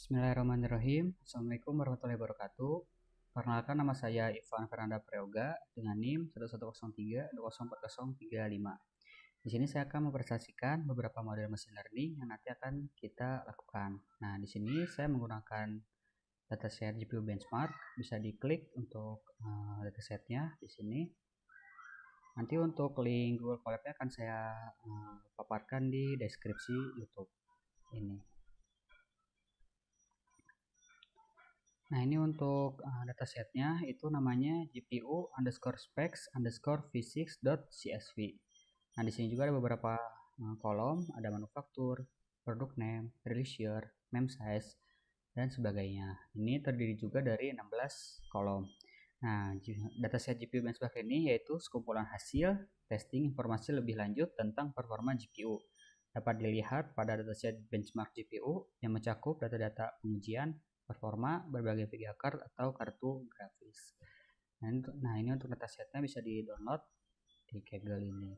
Bismillahirrahmanirrahim. Assalamualaikum warahmatullahi wabarakatuh. Perkenalkan, nama saya Ivan Fernanda Prayoga dengan NIM 1103204035. Di sini saya akan mempresentasikan beberapa model machine learning yang nanti akan kita lakukan. Nah, di sini saya menggunakan dataset GPU benchmark. Bisa diklik untuk datasetnya di sini. Nanti untuk link Google Colab-nya akan saya paparkan di deskripsi YouTube ini. Nah, ini untuk datasetnya itu namanya GPU underscore specs underscore physics.csv. Nah, di sini juga ada beberapa kolom, ada manufaktur, product name, release year, mem size, dan sebagainya. Ini terdiri juga dari 16 kolom. Nah, dataset GPU benchmark ini yaitu sekumpulan hasil testing informasi lebih lanjut tentang performa GPU. Dapat dilihat pada dataset benchmark GPU yang mencakup data-data pengujian, performa, berbagai video card atau kartu grafis. Nah, ini untuk datasetnya bisa di-download di Kaggle ini.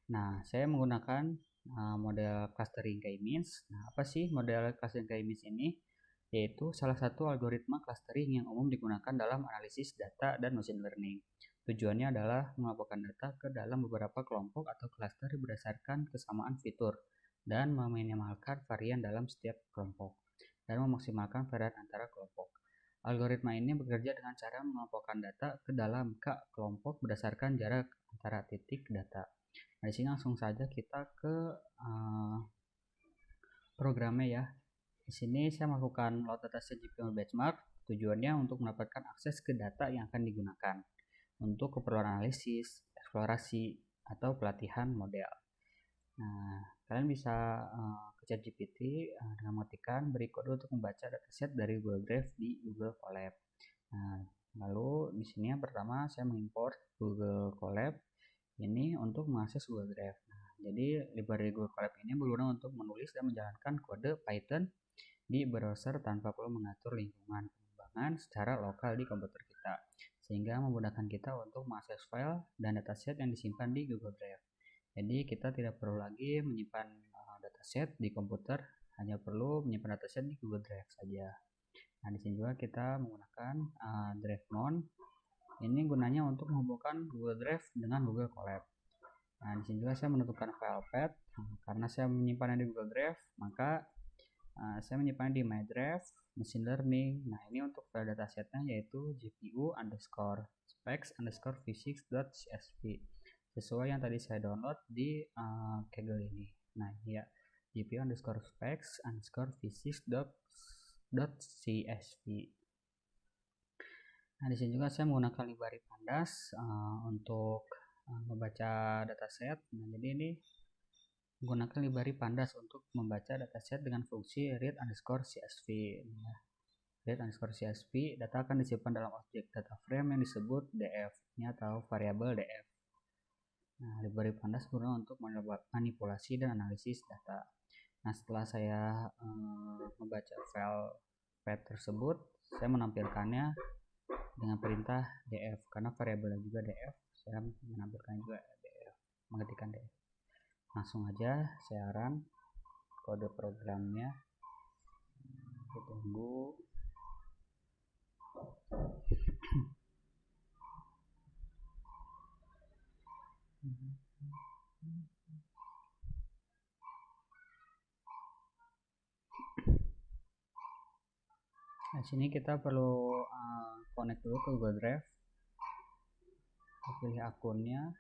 Nah, saya menggunakan model clustering K-means. Nah, apa sih model clustering K-means ini? Yaitu salah satu algoritma clustering yang umum digunakan dalam analisis data dan machine learning. Tujuannya adalah mengelompokkan data ke dalam beberapa kelompok atau cluster berdasarkan kesamaan fitur dan meminimalkan varian dalam setiap kelompok dan memaksimalkan varian antara kelompok. Algoritma ini bekerja dengan cara mengelompokkan data ke dalam kelompok berdasarkan jarak antara titik data. Nah, di sini langsung saja kita ke programnya ya. Di sini saya melakukan load dataset GPU benchmark. Tujuannya untuk mendapatkan akses ke data yang akan digunakan untuk keperluan analisis, eksplorasi, atau pelatihan model. Nah, kalian bisa ke ChatGPT dengan mengetikkan beri kode untuk membaca dataset dari Google Drive di Google Colab. Nah, lalu di sini yang pertama saya mengimport Google Colab ini untuk mengakses Google Drive. Nah, jadi library Google Colab ini berguna untuk menulis dan menjalankan kode Python di browser tanpa perlu mengatur lingkungan pengembangan secara lokal di komputer kita, sehingga memudahkan kita untuk mengakses file dan dataset yang disimpan di Google Drive. Jadi kita tidak perlu lagi menyimpan dataset di komputer, hanya perlu menyimpan dataset di Google Drive saja. Nah, di sini juga kita menggunakan Drive Mount. Ini gunanya untuk menghubungkan Google Drive dengan Google Colab. Nah, di sini juga saya menentukan file path. Karena saya menyimpannya di Google Drive, maka saya menyimpannya di My Drive, Machine Learning. Nah, ini untuk file datasetnya yaitu GPU underscore specs underscore physics.csv. Sesuai yang tadi saya download di Kaggle ini. Nah, ini ya, GPU underscore specs underscore physics.csv. Nah, di sini juga saya menggunakan library pandas untuk membaca dataset. Nah, jadi ini menggunakan library pandas untuk membaca dataset dengan fungsi read underscore csv. Nah, read underscore csv, data akan disimpan dalam objek data frame yang disebut df-nya atau variabel df. Nah, library pandas berguna untuk manipulasi dan analisis data. Nah, setelah saya membaca file path tersebut, saya menampilkannya dengan perintah df. Karena variabelnya juga df, saya menampilkan juga df, mengetikkan df. Langsung aja saya run kode programnya. Kita tunggu. Nah, sini kita perlu connect dulu ke Google Drive. Kita pilih akunnya.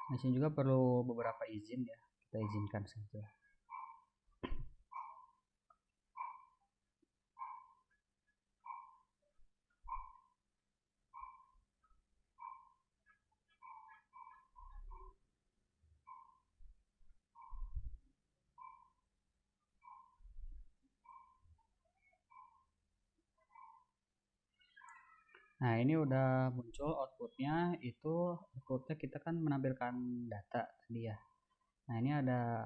Nah, sini juga perlu beberapa izin ya. Kita izinkan saja. Nah, ini udah muncul outputnya. Itu outputnya kita kan menampilkan data tadi ya. Nah, ini ada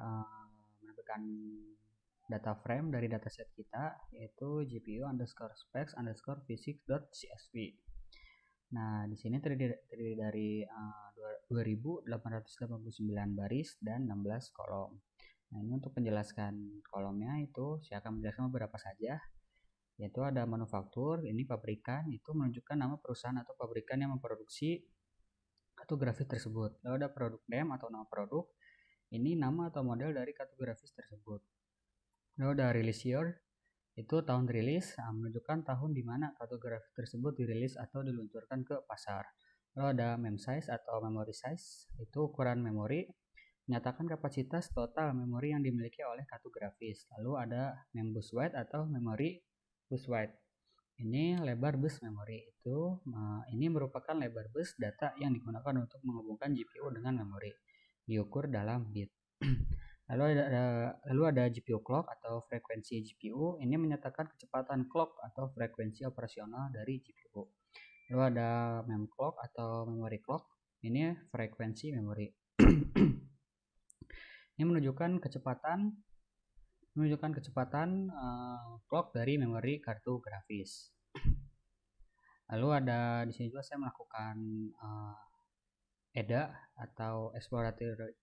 menampilkan data frame dari dataset kita, yaitu GPU underscore specs underscore physics.csv. Nah, di sini terdiri dari 2889 baris dan 16 kolom. Nah, ini untuk penjelaskan kolomnya itu saya akan menjelaskan beberapa saja, yaitu ada manufaktur, ini pabrikan, itu menunjukkan nama perusahaan atau pabrikan yang memproduksi kartu grafis tersebut. Lalu ada produk name atau nama produk, ini nama atau model dari kartu grafis tersebut. Lalu ada release year, itu tahun rilis, menunjukkan tahun di mana kartu grafis tersebut dirilis atau diluncurkan ke pasar. Lalu ada mem size atau memory size, itu ukuran memori, menyatakan kapasitas total memori yang dimiliki oleh kartu grafis. Lalu ada mem bus width atau memori bus width. Ini lebar bus memori, itu ini merupakan lebar bus data yang digunakan untuk menghubungkan GPU dengan memori, diukur dalam bit. Lalu ada GPU clock atau frekuensi GPU, ini menyatakan kecepatan clock atau frekuensi operasional dari GPU. Lalu ada mem clock atau memory clock, ini frekuensi memori. Ini menunjukkan kecepatan clock dari memori kartu grafis. Lalu ada di sini juga saya melakukan EDA atau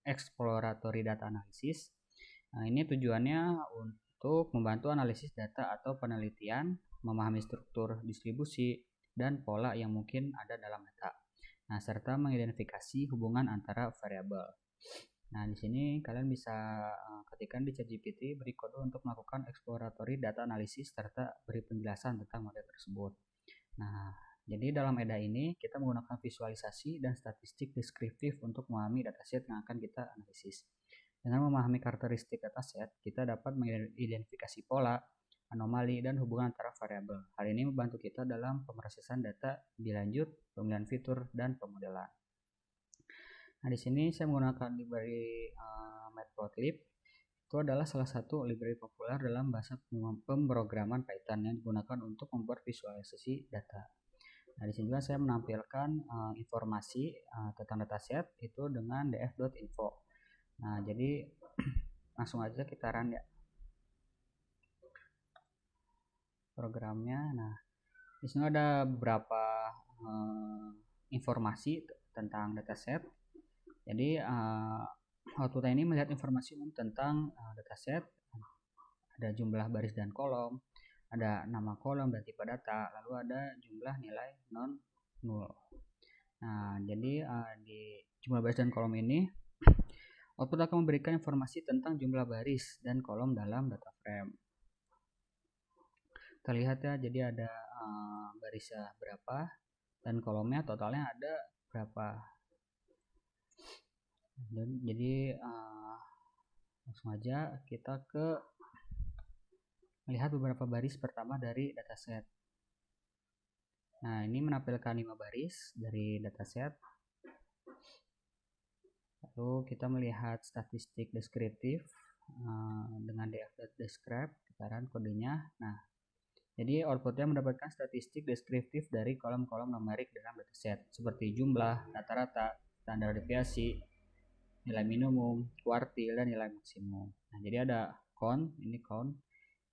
exploratory data analysis. Nah, ini tujuannya untuk membantu analisis data atau penelitian, memahami struktur distribusi dan pola yang mungkin ada dalam data. Nah, serta mengidentifikasi hubungan antara variabel. Nah, di sini kalian bisa ketikkan di ChatGPT, beri kode untuk melakukan exploratory data analysis serta beri penjelasan tentang model tersebut. Nah, jadi dalam EDA ini kita menggunakan visualisasi dan statistik deskriptif untuk memahami dataset yang akan kita analisis. Dengan memahami karakteristik dataset, kita dapat mengidentifikasi pola, anomali, dan hubungan antara variabel. Hal ini membantu kita dalam pemrosesan data lebih lanjut, pemilihan fitur, dan pemodelan. Nah, di sini saya menggunakan library Matplotlib. Itu adalah salah satu library populer dalam bahasa pemrograman Python yang digunakan untuk membuat visualisasi data. Nah, di sini juga saya menampilkan informasi tentang dataset itu dengan df.info. Nah, jadi langsung aja kita run ya programnya. Nah, di sini ada beberapa informasi tentang dataset. Jadi output ini melihat informasi umum tentang dataset. Ada jumlah baris dan kolom, ada nama kolom dan tipe data, lalu ada jumlah nilai non null. Nah, jadi di jumlah baris dan kolom ini output akan memberikan informasi tentang jumlah baris dan kolom dalam data frame. Terlihat ya, jadi ada barisnya berapa dan kolomnya totalnya ada berapa. Dan jadi langsung aja kita ke melihat beberapa baris pertama dari dataset. Nah, ini menampilkan 5 baris dari dataset. Lalu kita melihat statistik deskriptif dengan df.describe, kita run kodenya. Nah, jadi outputnya mendapatkan statistik deskriptif dari kolom-kolom numerik dalam dataset, seperti jumlah, rata-rata, standar deviasi, nilai minimum, kuartil, dan nilai maksimum. Nah, jadi ada count, ini count.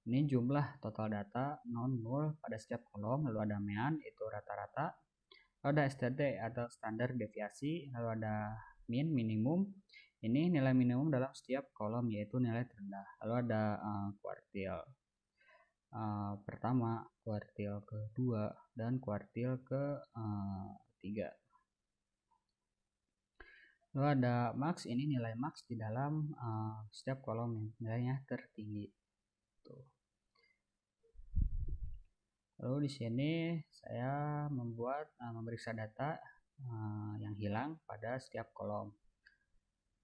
Ini jumlah total data non-null pada setiap kolom, lalu ada mean, itu rata-rata, lalu ada STD atau standar deviasi, lalu ada min, minimum, ini nilai minimum dalam setiap kolom yaitu nilai terendah, lalu ada kuartil pertama, kuartil kedua, dan kuartil ketiga. Lalu ada max, ini nilai max di dalam setiap kolom yang nilainya tertinggi. Tuh. Lalu di sini saya memeriksa data yang hilang pada setiap kolom.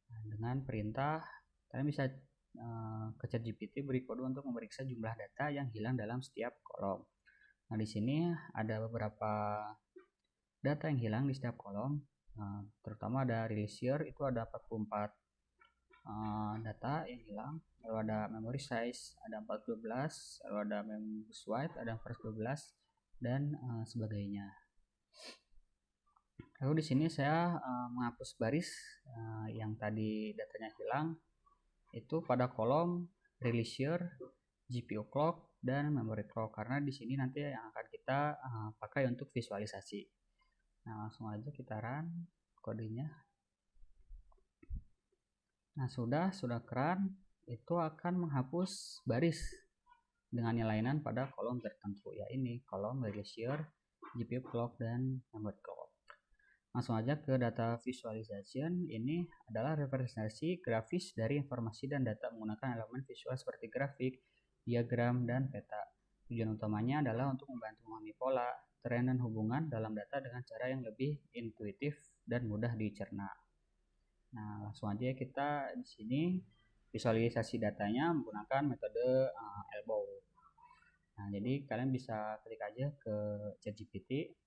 Nah, dengan perintah kalian bisa ke ChatGPT beri kode untuk memeriksa jumlah data yang hilang dalam setiap kolom. Nah, di sini ada beberapa data yang hilang di setiap kolom. Terutama ada release year, itu ada 44 data yang hilang. Lalu ada memory size ada 412, lalu ada mem bus width ada 412, dan sebagainya. Lalu di sini saya menghapus baris yang tadi datanya hilang itu pada kolom release year, GPU clock, dan memory clock, karena di sini nanti yang akan kita pakai untuk visualisasi. Nah, langsung aja kita run kodenya. Nah, sudah keren. itu akan menghapus baris dengan nilaian pada kolom tertentu, ya ini kolom release year, GPU clock, dan memory clock. Langsung aja ke data visualization. Ini adalah representasi grafis dari informasi dan data menggunakan elemen visual seperti grafik, diagram, dan peta. Tujuan utamanya adalah untuk membantu memahami pola, tren, dan hubungan dalam data dengan cara yang lebih intuitif dan mudah dicerna. Nah, langsung aja kita di sini visualisasi datanya menggunakan metode elbow. Nah, jadi kalian bisa klik aja ke ChatGPT,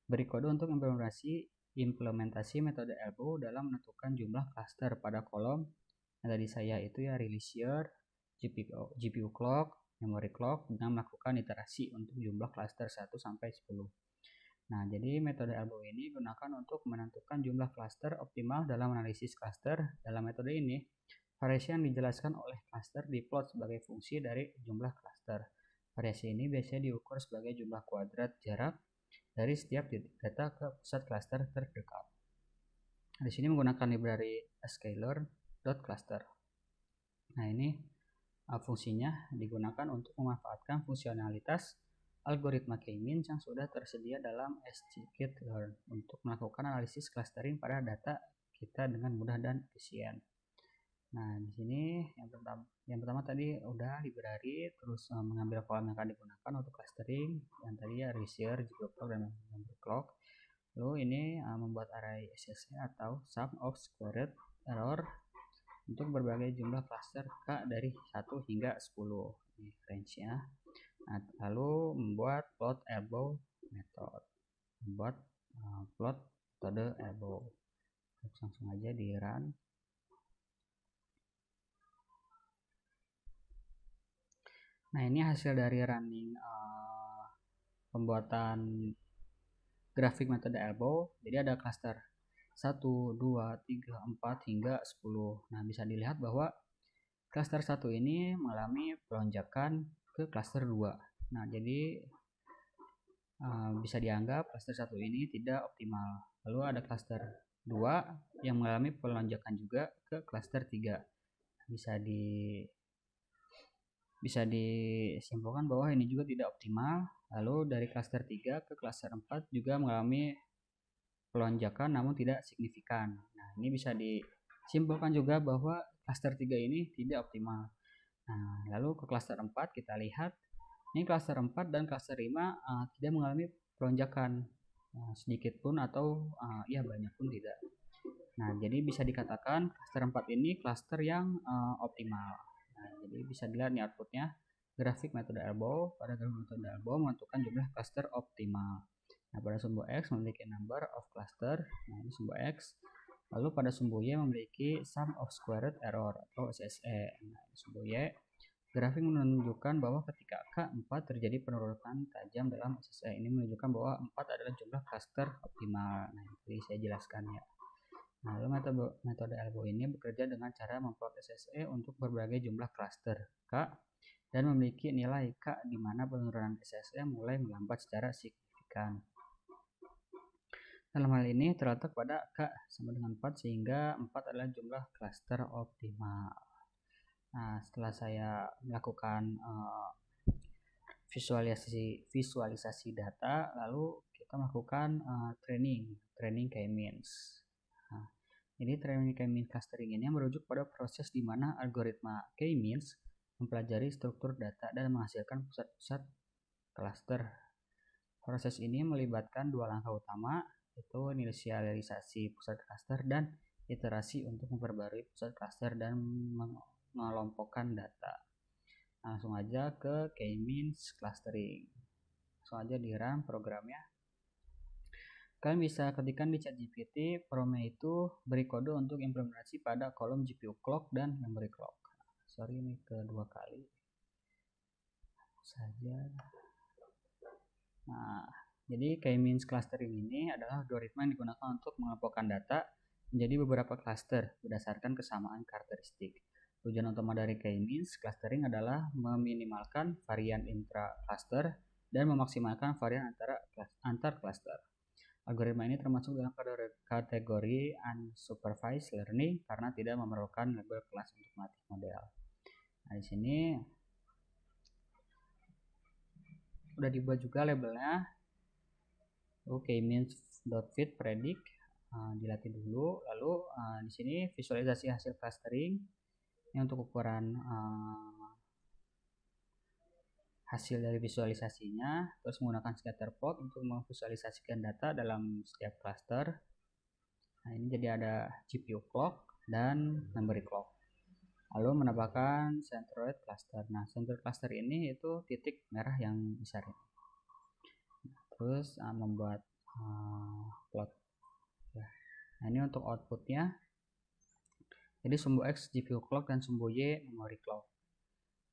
beri kode untuk implementasi metode elbow dalam menentukan jumlah cluster pada kolom yang tadi saya itu ya release year, GPU clock, memory clock dengan melakukan iterasi untuk jumlah cluster 1 sampai 10. Nah, jadi metode elbow ini digunakan untuk menentukan jumlah cluster optimal dalam analisis cluster. Dalam metode ini, variasi yang dijelaskan oleh cluster diplot sebagai fungsi dari jumlah cluster. Variasi ini biasanya diukur sebagai jumlah kuadrat jarak dari setiap titik data ke pusat cluster terdekat. Di sini menggunakan library scalar.cluster. Nah, ini fungsinya digunakan untuk memanfaatkan fungsionalitas algoritma K-means yang sudah tersedia dalam scikit-learn untuk melakukan analisis clustering pada data kita dengan mudah dan efisien. Nah, di sini yang pertama tadi udah library, terus mengambil kolom yang akan digunakan untuk clustering, yang tadi ya research, GPU clock, dan memory clock. Lalu ini membuat array SSE atau sum of squared error untuk berbagai jumlah cluster K dari 1 hingga 10. Ini range-nya. Nah, lalu membuat plot elbow method. Membuat plot metode elbow. Langsung aja di run. Nah, ini hasil dari running pembuatan grafik metode elbow. Jadi ada cluster 1, 2, 3, 4 hingga 10. Nah, bisa dilihat bahwa cluster 1 ini mengalami pelonjakan ke cluster 2. Nah, jadi bisa dianggap cluster 1 ini tidak optimal. Lalu ada cluster 2 yang mengalami pelonjakan juga ke cluster 3. Bisa disimpulkan bahwa ini juga tidak optimal. Lalu dari cluster 3 ke cluster 4 juga mengalami pelonjakan namun tidak signifikan. Nah, ini bisa disimpulkan juga bahwa cluster 3 ini tidak optimal. Nah, lalu ke cluster 4 kita lihat ini cluster 4 dan cluster 5 tidak mengalami pelonjakan sedikit pun atau ya banyak pun tidak. Nah, jadi bisa dikatakan cluster 4 ini cluster yang optimal. Nah, jadi bisa dilihat nih outputnya grafik metode elbow. Pada grafik metode elbow menentukan jumlah cluster optimal. Nah, pada sumbu X memiliki number of cluster. Nah, ini sumbu X. Lalu pada sumbu Y memiliki sum of squared error atau SSE. Nah, ini sumbu Y. Grafik menunjukkan bahwa ketika K4 terjadi penurunan tajam dalam SSE. Ini menunjukkan bahwa 4 adalah jumlah cluster optimal. Nah, ini saya jelaskan ya. Nah, lalu metode elbow ini bekerja dengan cara memplot SSE untuk berbagai jumlah cluster K dan memiliki nilai K di mana penurunan SSE mulai melambat secara signifikan. Dalam hal ini terletak pada K sama dengan 4 sehingga 4 adalah jumlah cluster optimal. Nah, setelah saya melakukan visualisasi data, lalu kita melakukan training K-means. Nah, jadi training K-means clustering ini merujuk pada proses di mana algoritma K-means mempelajari struktur data dan menghasilkan pusat-pusat cluster. Proses ini melibatkan dua langkah utama, yaitu inisialisasi pusat cluster dan iterasi untuk memperbarui pusat cluster dan mengelompokkan data. Langsung aja ke K-means clustering. Langsung aja di run programnya. Kalian bisa ketikkan di ChatGPT prompt itu beri kode untuk implementasi pada kolom GPU clock dan memory clock. Sorry ini kedua kali. Saja. Nah, jadi K-means clustering ini adalah algoritma yang digunakan untuk mengelompokkan data menjadi beberapa cluster berdasarkan kesamaan karakteristik. Tujuan utama dari K-means clustering adalah meminimalkan varian intra-cluster dan memaksimalkan varian antar cluster. Algoritma ini termasuk dalam kategori unsupervised learning karena tidak memerlukan label kelas untuk melatih model. Nah, di sini udah dibuat juga labelnya. Oke, means.fit predict dilatih dulu. Lalu di sini visualisasi hasil clustering. Ini untuk ukuran hasil dari visualisasinya, terus menggunakan scatter plot untuk memvisualisasikan data dalam setiap cluster. Nah, ini jadi ada GPU clock dan memory clock. Lalu menambahkan centroid cluster. Nah, centroid cluster ini itu titik merah yang besar ini. Terus membuat plot. Ya. Nah, ini untuk outputnya. Jadi sumbu X GPU clock dan sumbu Y memory clock.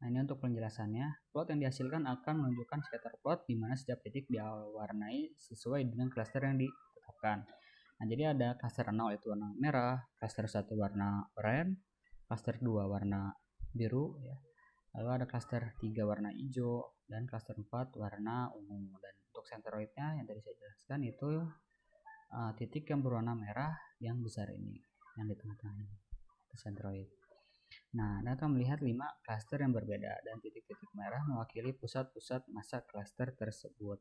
Nah, ini untuk penjelasannya. Plot yang dihasilkan akan menunjukkan scatter plot di mana setiap titik diwarnai sesuai dengan cluster yang ditetapkan. Nah, jadi ada cluster 0 itu warna merah, cluster 1 warna oranye, cluster 2 warna biru ya. Lalu ada cluster 3 warna hijau dan cluster 4 warna ungu. Dan untuk centroidnya yang tadi saya jelaskan itu titik yang berwarna merah yang besar ini, yang di tengah-tengah ini, itu centroid. Nah, Anda akan melihat 5 cluster yang berbeda dan titik-titik merah mewakili pusat-pusat massa cluster tersebut.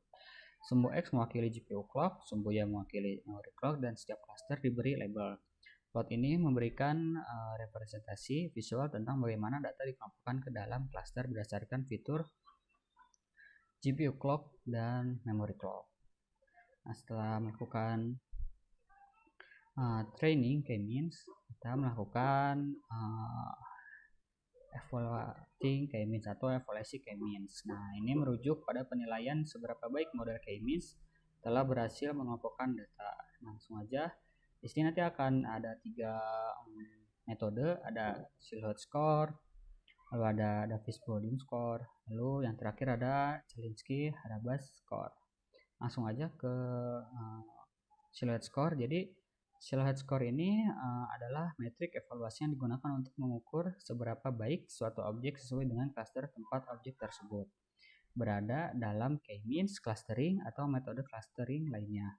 Sumbu X mewakili GPU clock, sumbu Y mewakili memory clock, dan setiap cluster diberi label. Plot ini memberikan representasi visual tentang bagaimana data dikelompokkan ke dalam cluster berdasarkan fitur GPU clock dan memory clock. Nah, setelah melakukan training k-means, kita melakukan evaluating k-means atau evaluasi k-means. Nah, ini merujuk pada penilaian seberapa baik model k-means telah berhasil mengelompokkan data. Langsung aja, di sini nanti akan ada 3 metode, ada silhouette score, lalu ada Davis-Baldwin score, lalu yang terakhir ada Chalinsky-Harabas score. Langsung aja ke silhouette score. Jadi silhouette score ini adalah metrik evaluasi yang digunakan untuk mengukur seberapa baik suatu objek sesuai dengan klaster tempat objek tersebut berada dalam k-means clustering atau metode clustering lainnya.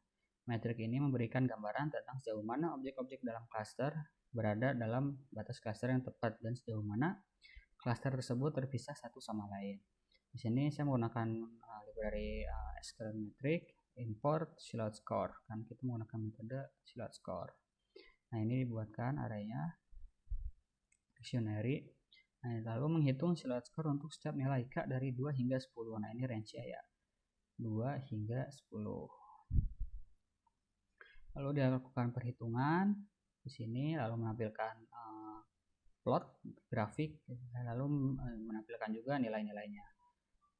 Metrik ini memberikan gambaran tentang sejauh mana objek-objek dalam cluster berada dalam batas cluster yang tepat dan sejauh mana cluster tersebut terpisah satu sama lain. Di sini saya menggunakan library SQL metric import silhouette score, kan kita menggunakan metode silhouette score. Nah, ini dibuatkan arraynya dictionary. Nah, lalu menghitung silhouette score untuk setiap nilai K dari 2 hingga 10. Nah, ini range ya, 2 hingga 10. Lalu dia lakukan perhitungan di sini, lalu menampilkan plot grafik, lalu menampilkan juga nilai-nilainya.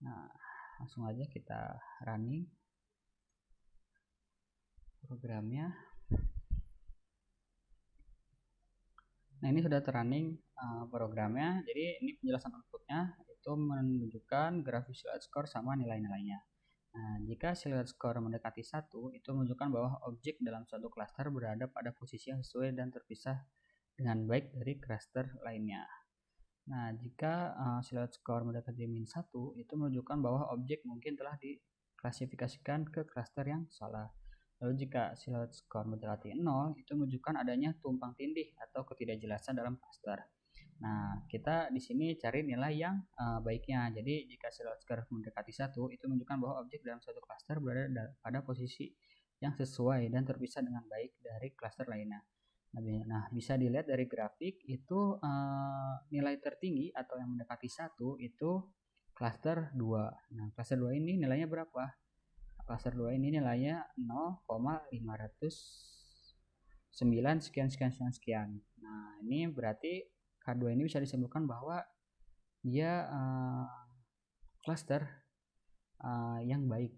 Nah, langsung aja kita running programnya. Nah, ini sudah running programnya. Jadi ini penjelasan outputnya itu menunjukkan grafik silhouette score sama nilai-nilainya. Nah, jika silhouette score mendekati 1, itu menunjukkan bahwa objek dalam suatu klaster berada pada posisi yang sesuai dan terpisah dengan baik dari klaster lainnya. Nah, jika silhouette score mendekati min 1, itu menunjukkan bahwa objek mungkin telah diklasifikasikan ke klaster yang salah. Lalu jika silhouette score mendekati 0, itu menunjukkan adanya tumpang tindih atau ketidakjelasan dalam cluster. Nah, kita di sini cari nilai yang baiknya. Jadi, jika silhouette score mendekati 1, itu menunjukkan bahwa objek dalam suatu cluster berada pada posisi yang sesuai dan terpisah dengan baik dari cluster lainnya. Nah, bisa dilihat dari grafik itu nilai tertinggi atau yang mendekati 1 itu cluster 2. Nah, cluster 2 ini nilainya berapa? Cluster 2 ini nilainya 0,509 sekian sekian sekian sekian. Nah, ini berarti K2 ini bisa disimpulkan bahwa dia cluster yang baik.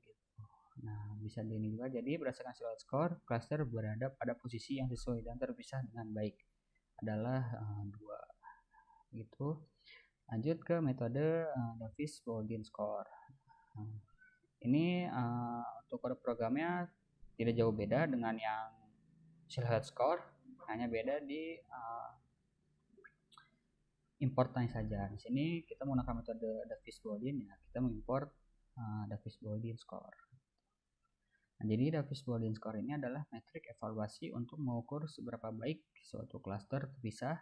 Nah, bisa ini juga. Jadi berdasarkan silhouette score, cluster berada pada posisi yang sesuai dan terpisah dengan baik adalah 2 gitu. Lanjut ke metode Davis-Baldwin score. Ini untuk kode programnya tidak jauh beda dengan yang silhouette score, hanya beda di importnya saja. Di sini kita menggunakan metode Davis-Baldwin ya, kita mengimport Davis-Baldwin score. Nah, jadi Davis-Baldwin score ini adalah metrik evaluasi untuk mengukur seberapa baik suatu klaster terpisah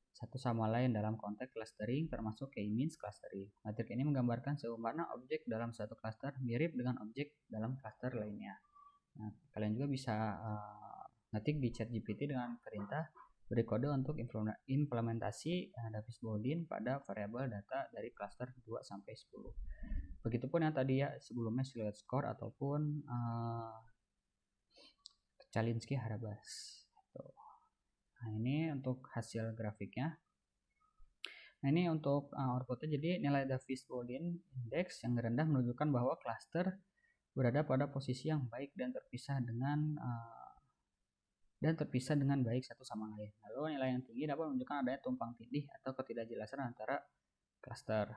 satu sama lain dalam konteks clustering termasuk K-means clustering. Metrik ini menggambarkan sejauh mana objek dalam suatu cluster mirip dengan objek dalam cluster lainnya. Nah, kalian juga bisa ngetik di ChatGPT dengan perintah beri kode untuk implementasi Davis-Boolean pada variabel data dari cluster 2 sampai 10. Begitupun yang tadi ya sebelumnya silhouette score ataupun Chalinsky-Harabas. Nah, ini untuk hasil grafiknya. Nah, ini untuk outputnya, jadi nilai Davis-Boolean index yang rendah menunjukkan bahwa cluster berada pada posisi yang baik dan terpisah dengan baik satu sama lain. Lalu nilai yang tinggi dapat menunjukkan adanya tumpang tindih atau ketidakjelasan antara cluster.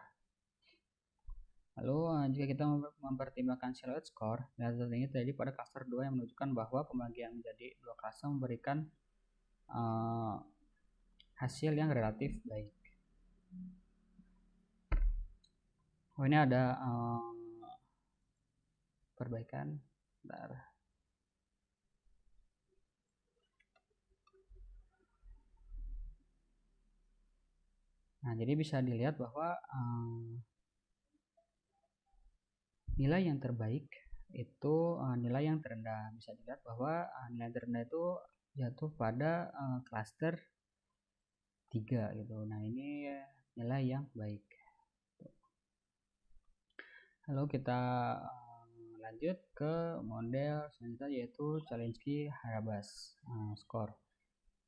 Lalu jika kita mempertimbangkan silhouette score, nilai tertinggi terjadi pada cluster 2 yang menunjukkan bahwa pembagian menjadi dua cluster memberikan hasil yang relatif baik. Oh, ini ada perbaikan. Bentar. Nah, jadi bisa dilihat bahwa nilai yang terbaik itu nilai yang terendah. Bisa dilihat bahwa nilai terendah itu jatuh pada cluster 3 gitu. Nah, ini nilai yang baik. Lalu kita lanjut ke model selanjutnya yaitu Chalinsky-Harabas score.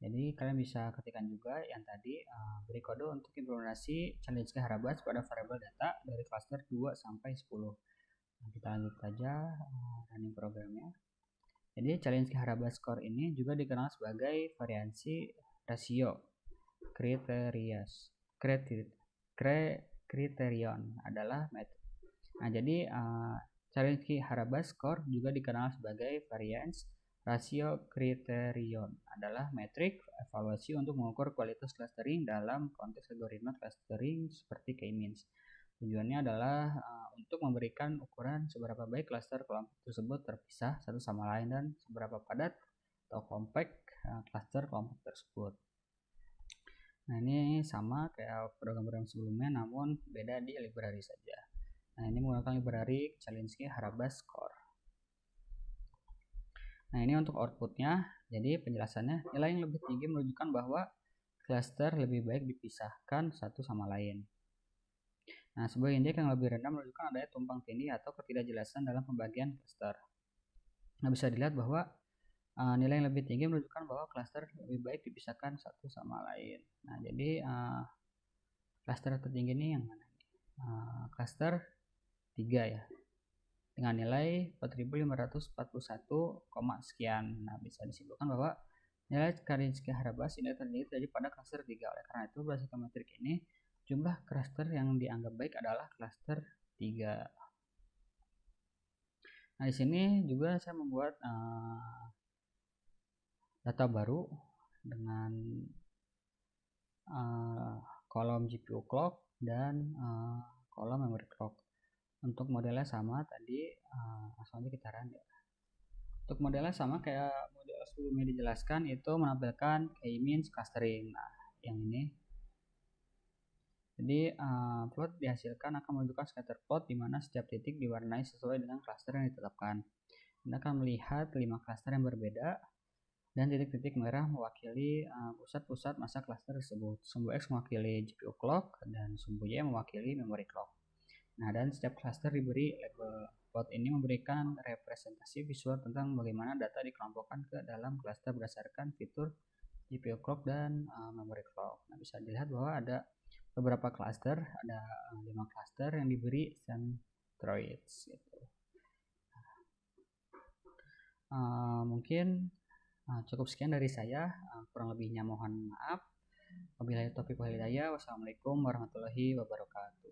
Jadi kalian bisa ketikkan juga yang tadi beri kode untuk implementasi Chalinsky-Harabas pada variabel data dari cluster 2 sampai 10. Nah, kita lanjut saja running programnya. Jadi Chalinsky-Harabas score ini juga dikenal sebagai variansi rasio criterion adalah metode. Nah, jadi Chalinsky-Harabas score juga dikenal sebagai variance rasio criterion adalah metrik evaluasi untuk mengukur kualitas clustering dalam konteks algoritma clustering seperti K-means. Tujuannya adalah untuk memberikan ukuran seberapa baik cluster kelompok tersebut terpisah satu sama lain dan seberapa padat atau compact cluster kelompok tersebut. Nah, ini sama kayak program-program sebelumnya namun beda di library saja. Nah, ini menggunakan library Chalinsky-Harabas score. Nah, ini untuk outputnya. Jadi penjelasannya, nilai yang lebih tinggi menunjukkan bahwa cluster lebih baik dipisahkan satu sama lain. Nah, sebuah indeks yang lebih rendah menunjukkan adanya tumpang tindih atau ketidakjelasan dalam pembagian cluster. Nah, bisa dilihat bahwa nilai yang lebih tinggi menunjukkan bahwa cluster lebih baik dipisahkan satu sama lain. Nah, jadi cluster tertinggi ini yang mana? Cluster 3 ya, dengan nilai 4541, sekian. Nah, bisa disimpulkan bahwa nilai Chalinsky-Harabas ini terjadi pada cluster 3. Oleh karena itu, berdasarkan metrik ini, jumlah cluster yang dianggap baik adalah cluster 3. Nah, di sini juga saya membuat data baru dengan kolom GPU clock dan kolom memory clock. Untuk modelnya sama tadi, langsung aja kita run ya. Untuk modelnya sama kayak model sebelumnya dijelaskan, itu menampilkan K-means clustering. Nah, yang ini. Jadi plot dihasilkan akan menunjukkan scatter plot di mana setiap titik diwarnai sesuai dengan cluster yang ditetapkan. Anda akan melihat 5 cluster yang berbeda dan titik-titik merah mewakili pusat-pusat masa cluster tersebut. Sumbu X mewakili GPU clock dan sumbu Y mewakili memory clock. Nah, dan setiap cluster diberi label. Plot ini memberikan representasi visual tentang bagaimana data dikelompokkan ke dalam cluster berdasarkan fitur GPU clock dan memory clock. Nah, bisa dilihat bahwa ada beberapa cluster, ada 5 cluster yang diberi centroids gitu. Mungkin cukup sekian dari saya, kurang lebihnya mohon maaf. Wabillahi taufiq wal hidayah. Wassalamualaikum warahmatullahi wabarakatuh.